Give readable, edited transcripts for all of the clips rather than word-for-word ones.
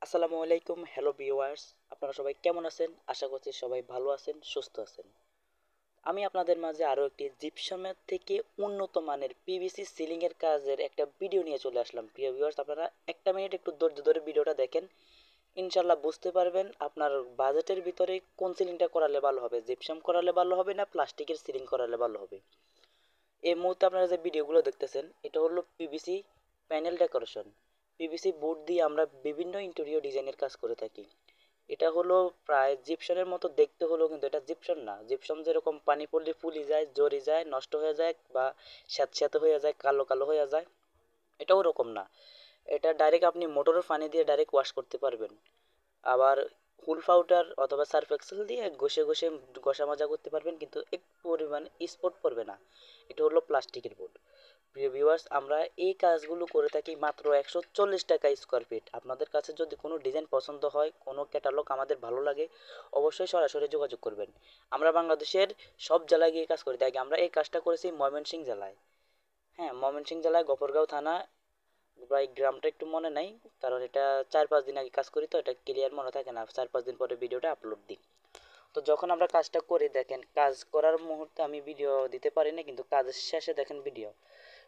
আসসালামু আলাইকুম, hello viewers. আপনারা সবাই কেমন আছেন? আশা করছি সবাই ভালো আছেন, সুস্থ আছেন। আমি আপনাদের মাঝে আরও একটি জিপসামের থেকে উন্নত মানের পিভিসি সিলিংয়ের কাজের একটা ভিডিও নিয়ে চলে আসলাম। প্রিয় ভিউয়ার্স, আপনারা একটা মিনিট একটু ধৈর্য ধরে ভিডিওটা দেখেন। ইনশাল্লাহ বুঝতে পারবেন আপনার বাজেটের ভিতরে কোন সিলিংটা করালে ভালো হবে, জিপসাম করালে ভালো হবে না প্লাস্টিকের সিলিং করালে ভালো হবে। এই মুহূর্তে আপনারা যে ভিডিওগুলো দেখতেছেন এটা হলো PVC panel decoration. PVC board দিয়ে আমরা বিভিন্ন ইন্টেরিয়র ডিজাইনের কাজ করে থাকি। এটা হলো প্রায় জিপসনের মতো দেখতে হলেও কিন্তু এটা জিপসন না। জিপসন যেরকম পানি পড়লে ফুলি যায়, জড়ি যায়, নষ্ট হয়ে যায় বা স্যাঁতস্যাঁতে হয়ে যায়, কালো কালো হয়ে যায়, এটা ওরকম না। এটা ডাইরেক্ট আপনি মোটরের পানি দিয়ে ডাইরেক্ট ওয়াশ করতে পারবেন। আবার হুল পাউডার অথবা সার্ফ এক্সেল দিয়ে ঘষে ঘষে ঘষা মাজা করতে পারবেন, কিন্তু একটু পরিমাণ স্পট পড়বে না। এটা হলো প্লাস্টিকের বোর্ড। প্রিয় ভিউয়ার্স, আমরা এই কাজগুলো করে থাকি মাত্র 140 টাকা স্কোয়ার ফিট। আপনাদের কাছে যদি কোনো ডিজাইন পছন্দ হয়, কোনো ক্যাটালগ আমাদের ভালো লাগে, অবশ্যই সরাসরি যোগাযোগ করবেন। আমরা বাংলাদেশের সব জেলায় গিয়ে কাজ করে থাকি। আমরা এই কাজটা করেছি ময়মনসিংহ জেলায়। হ্যাঁ, ময়মনসিংহ জেলায় গফরগাঁও থানা, প্রায় গ্রামটা একটু মনে নাই, কারণ এটা 4-5 দিন আগে কাজ করি তো এটা ক্লিয়ার মনে থাকে না, 4-5 দিন পরে ভিডিওটা আপলোড দিই। তো যখন আমরা কাজটা করি দেখেন, কাজ করার মুহূর্তে আমি ভিডিও দিতে পারি না, কিন্তু কাজের শেষে দেখেন ভিডিও।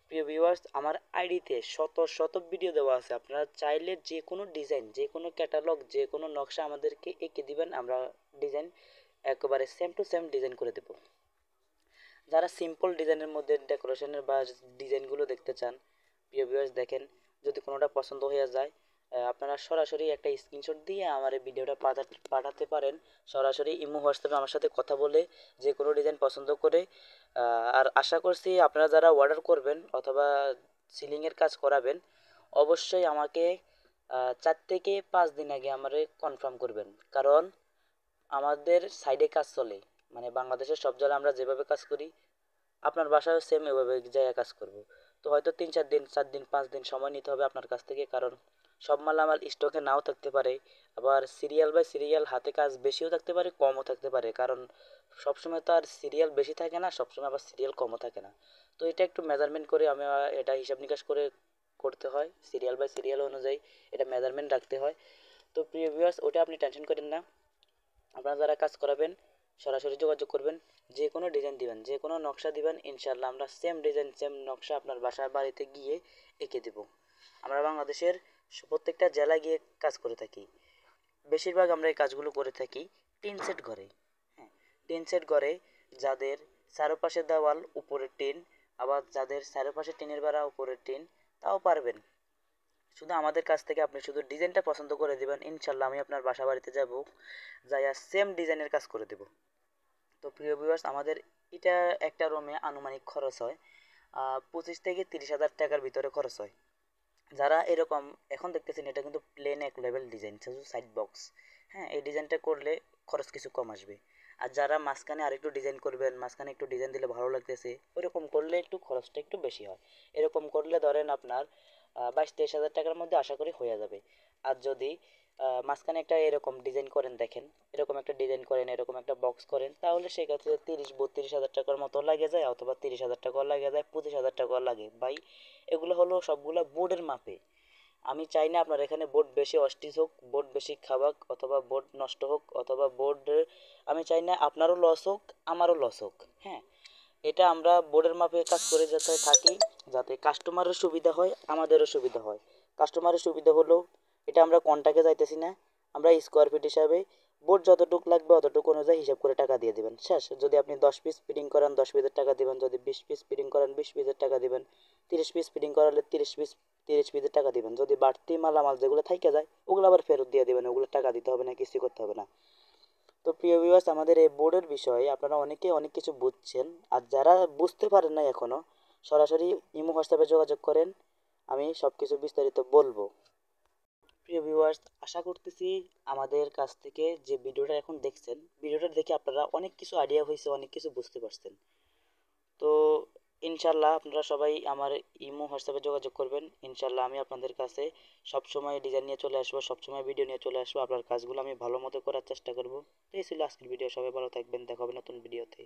প্রিয় ভিউয়ার্স, আমার আইডিতে শত শত ভিডিও দেওয়া আছে। আপনারা চাইলে যে কোনো ডিজাইন, যে কোনো ক্যাটালগ, যে কোনো নকশা আমাদেরকে এঁকে দিবেন, আমরা ডিজাইন একেবারে সেম টু সেম ডিজাইন করে দেব। যারা সিম্পল ডিজাইনের মধ্যে ডেকোরেশনের বা ডিজাইনগুলো দেখতে চান, প্রিয় ভিউয়ার্স দেখেন, যদি কোনোটা পছন্দ হয়ে যায়, আপনারা সরাসরি একটা স্ক্রিনশট দিয়ে আমার এই ভিডিওটা পাঠাতে পারেন। সরাসরি ইমো হোয়াটসঅ্যাপে আমার সাথে কথা বলে যে কোনো ডিজাইন পছন্দ করে। আর আশা করছি আপনারা যারা অর্ডার করবেন অথবা সিলিংয়ের কাজ করাবেন, অবশ্যই আমাকে 4 থেকে 5 দিন আগে আমারে কনফার্ম করবেন। কারণ আমাদের সাইডে কাজ চলে, মানে বাংলাদেশের সব জায়গায় আমরা যেভাবে কাজ করি আপনার বাসায়ও সেম এভাবে জায়গায় কাজ করব। তো হয়তো 3-4 দিন, 4 দিন, 5 দিন সময় নিতে হবে আপনার কাছ থেকে, কারণ সব মাল আমার স্টকে নাও থাকতে পারে। আবার সিরিয়াল বাই সিরিয়াল হাতে কাজ বেশিও থাকতে পারে, কমও থাকতে পারে, কারণ সবসময় তো আর সিরিয়াল বেশি থাকে না, সবসময় আবার সিরিয়াল কমও থাকে না। তো এটা একটু মেজারমেন্ট করে আমি এটা হিসাব নিকাশ করে করতে হয়, সিরিয়াল বাই সিরিয়াল অনুযায়ী এটা মেজারমেন্ট রাখতে হয়। তো প্রিয় ভিউয়ার্স, ওটা আপনি টেনশন করেন না। আপনারা যারা কাজ করাবেন সরাসরি যোগাযোগ করবেন। যে কোনো ডিজাইন দিবেন, যে কোনো নকশা দিবেন, ইনশাল্লাহ আমরা সেম ডিজাইন সেম নকশা আপনার বাসার বাড়িতে গিয়ে এঁকে দেব। আমরা বাংলাদেশের প্রত্যেকটা জেলায় গিয়ে কাজ করে থাকি। বেশিরভাগ আমরা এই কাজগুলো করে থাকি টিন সেট ঘরে। হ্যাঁ, টিন সেট ঘরে যাদের চারপাশে দেওয়াল উপরে টিন, আবার যাদের চারপাশে টিনের বেড়া উপরে টিন, তাও পারবেন। শুধু আমাদের কাছ থেকে আপনি শুধু ডিজাইনটা পছন্দ করে দিবেন, ইনশাল্লাহ আমি আপনার বাসা বাড়িতে যাব, যাইয়া সেম ডিজাইনের কাজ করে দেব। তো প্রিয় ভিউয়ার্স, আমাদের এটা একটা রুমে আনুমানিক খরচ হয় 25 থেকে 30 হাজার টাকার ভিতরে খরচ হয়। যারা এরকম এখন দেখতেছেন এটা কিন্তু প্লেন এক লেভেল ডিজাইন, শুধু সাইড বক্স। হ্যাঁ, এই ডিজাইনটা করলে খরচ কিছু কম আসবে। আর যারা মাঝখানে আরেকটু ডিজাইন করবেন, মাঝখানে একটু ডিজাইন দিলে ভালো লাগতেছে, ওইরকম করলে একটু খরচটা একটু বেশি হয়। এরকম করলে ধরেন আপনার 22-23 হাজার টাকার মধ্যে আশা করি হয়ে যাবে। আর যদি মাঝখানে একটা এরকম ডিজাইন করেন, দেখেন এরকম একটা ডিজাইন করেন, এরকম একটা বক্স করেন, তাহলে সেক্ষেত্রে 30-32 হাজার টাকার মতো লাগে যায়, অথবা 30 হাজার টাকাও লাগে যায়, 25 হাজার টাকাও লাগে ভাই। এগুলো হলো সবগুলো বোর্ডের মাপে। আমি চাই না আপনার এখানে বোর্ড বেশি অস্টিচ হোক, বোর্ড বেশি খাবাক, অথবা বোর্ড নষ্ট হোক, অথবা বোর্ড, আমি চাই না আপনারও লস হোক আমারও লস হোক। হ্যাঁ, এটা আমরা বোর্ডের মাপে কাজ করে যাতে থাকি, যাতে কাস্টমারের সুবিধা হয় আমাদেরও সুবিধা হয়। কাস্টমারের সুবিধা হলো এটা আমরা কন্টাকে যাইতেছি না, আমরা স্কোয়ার ফিট হিসাবে বোর্ড যতটুকু লাগবে অতটুকু অনুযায়ী হিসাব করে টাকা দিয়ে দেবেন, শেষ। যদি আপনি 10 পিস ফিটিং করান 10 পিসের টাকা দিবেন, যদি 20 পিস ফিটিং করান 20 পিসের টাকা দিবেন, 30 পিস ফিটিং করালে 30 পিস 30 পিসের টাকা দিবেন। যদি বাড়তি মালামাল যেগুলো থাইকে যায় ওগুলো আবার ফেরত দিয়ে দিবেন, ওগুলো টাকা দিতে হবে না, কিছু করতে হবে না। তো প্রিয় ভিউয়ার্স, আমাদের এই বোর্ডের বিষয়ে আপনারা অনেকে অনেক কিছু বুঝছেন, আর যারা বুঝতে পারেন না এখনও, সরাসরি ইমো হোয়াটসঅ্যাপে যোগাযোগ করেন, আমি সব কিছু বিস্তারিত বলবো। প্রিয় ভিউয়ার্স, আশা করতেছি আমাদের কাছ থেকে যে ভিডিওটা এখন দেখছেন, ভিডিওটা দেখে আপনারা অনেক কিছু আইডিয়া হয়েছে, অনেক কিছু বুঝতে পারছেন। তো ইনশাল্লাহ আপনারা সবাই আমার ইমো হোয়াটসঅ্যাপে যোগাযোগ করবেন, ইনশাল্লাহ আমি আপনাদের কাছে সবসময় ডিজাইন নিয়ে চলে আসবো, সবসময় ভিডিও নিয়ে চলে আসবো, আপনার কাজগুলো আমি ভালো মতো করার চেষ্টা করব। তো এই ছিল আজকের ভিডিও, সবাই ভালো থাকবেন, দেখা হবে নতুন ভিডিওতে।